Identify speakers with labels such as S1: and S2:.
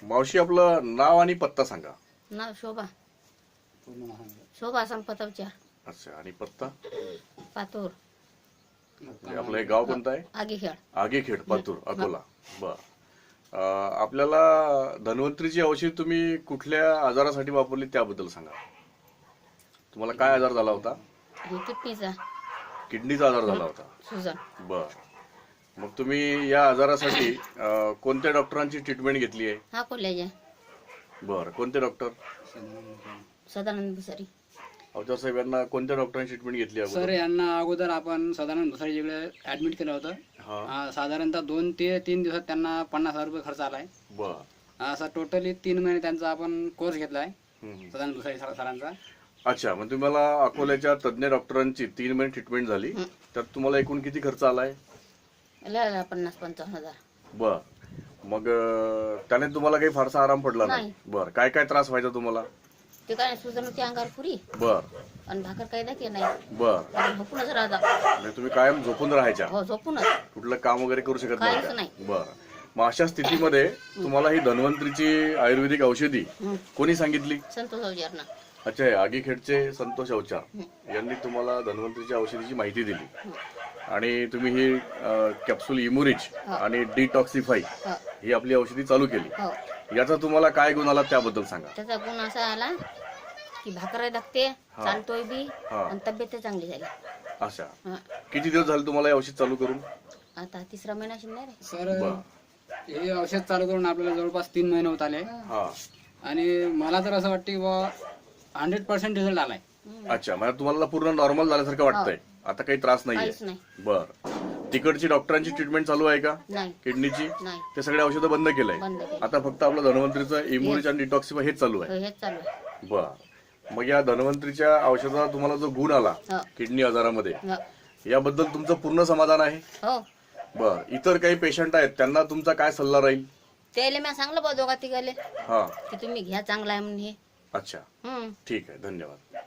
S1: मावशी आपलं नाव आणि पत्ता सांगा.
S2: नाव शोभा. शोभा संपत विचार.
S1: अच्छा, आणि पत्ता?
S2: पातूर.
S1: म्हणजे आपलं हे गाव कोणतं आहे?
S2: आगीखेड.
S1: आगीखेड, पातूर, अकोला. बर. आपल्याला धन्वंतरीची औषध तुम्ही कुठल्या आजारासाठी वापरली त्याबद्दल सांगा. तुम्हाला काय आजार झाला होता?
S2: किडनीचा.
S1: किडनीचा आजार झाला होता.
S2: सुजन.
S1: बर. मग तुम्ही या आजारासाठी कोणत्या डॉक्टरांची ट्रीटमेंट घेतली आहे?
S2: हा कॉलेज.
S1: बर. कोणते डॉक्टर?
S2: सदानंद भुसारी.
S1: अवतार साहेब यांना कोणत्या डॉक्टरांची ट्रीटमेंट घेतली
S3: सर यांना अगोदर आपण सदानंद भुसारीकडे ऍडमिट केलं होतं. साधारणतः 2 ते 3 दिवसात त्यांना 50,000 रुपये खर्च आलाय.
S1: बर.
S3: असा टोटली 3 महिने त्यांचा आपण कोर्स घेतलाय सदानंद भुसारी सरांचा.
S1: अच्छा, मग तुम्हाला अकोल्याच्या तज्ञ डॉक्टरांची 3 महिने ट्रीटमेंट झाली, तर तुम्हाला एकूण किती खर्च आलाय?
S2: 50-55,000.
S1: बर. मग त्याने तुम्हाला काही फारसा आराम पडला नाही?
S2: नाही.
S1: बर. काय काय त्रास व्हायचा तुम्हाला?
S2: ते काय सुजन होती अंगावर पुरी.
S1: बर.
S2: आणि भाकर काय दाखे नाही.
S1: बर.
S2: आणि झोपूनच राहता.
S1: म्हणजे तुम्ही कायम झोपून राहायच्या?
S2: हो, झोपूनच.
S1: कुठलं काम वगैरे करू शकत
S2: काहीच
S1: नाही?
S2: नाही.
S1: बर. मग अशा स्थितीमध्ये तुम्हाला ही धन्वंतरीची आयुर्वेदिक औषधी कोणी सांगितली?
S2: संतोष अवजारना.
S1: अच्छा, हे आगीखेडचे संतोष अवचार यांनी तुम्हाला धन्वंतरीच्या औषधीची माहिती दिली आणि तुम्ही ही कॅप्सूल इमुरिच आणि डिटॉक्सिफाय ही आपली औषधी चालू केली.
S2: हो.
S1: याचा तुम्हाला काय गुण आला त्याबद्दल सांगा.
S2: त्याचा गुण असा आला की भाकर दाखते, चालतोय बी, आणि तब्येत चांगली झाली.
S1: अच्छा, किती दिवस झाले तुम्हाला हे औषध चालू करून?
S2: आता 3रा महिना शिल्लक रे.
S3: सर हे औषध चालू करून आपल्याला जवळपास 3 महिने होत आले. आणि मला तर असं वाटतं की 100% रिझल्ट आलाय.
S1: अच्छा, म्हणजे तुम्हाला पूर्ण नॉर्मल झाल्यासारखं वाटतंय? आता काही त्रास
S2: काहीच
S1: नाहीये?
S2: नाही.
S1: बर. तिकडची डॉक्टरांची ट्रीटमेंट चालू आहे का?
S2: नाही.
S1: किडनीची?
S2: नाही.
S1: ते सगळे औषधं बंद केलंय?
S2: बंद केलं.
S1: आता फक्त आपलं धन्वंतरीचं इम्युनिटी आणि डिटॉक्सिफाय हेच चालू आहे?
S2: हेच चालू आहे.
S1: बर. मग या धन्वंतरीच्या औषधाचा तुम्हाला जो गुण आला किडनी आजारामध्ये, याबद्दल तुमचं पूर्ण समाधान आहे?
S2: हो.
S1: बर. इतर काही पेशंट आहेत त्यांना तुमचा काय सल्ला राहील?
S2: त्याला मी सांगलं बा दोघा तिघाले
S1: हा.
S2: की तुम्ही घ्या, चांगला आहे म्हणून हे.
S1: अच्छा, ठीक आहे. धन्यवाद.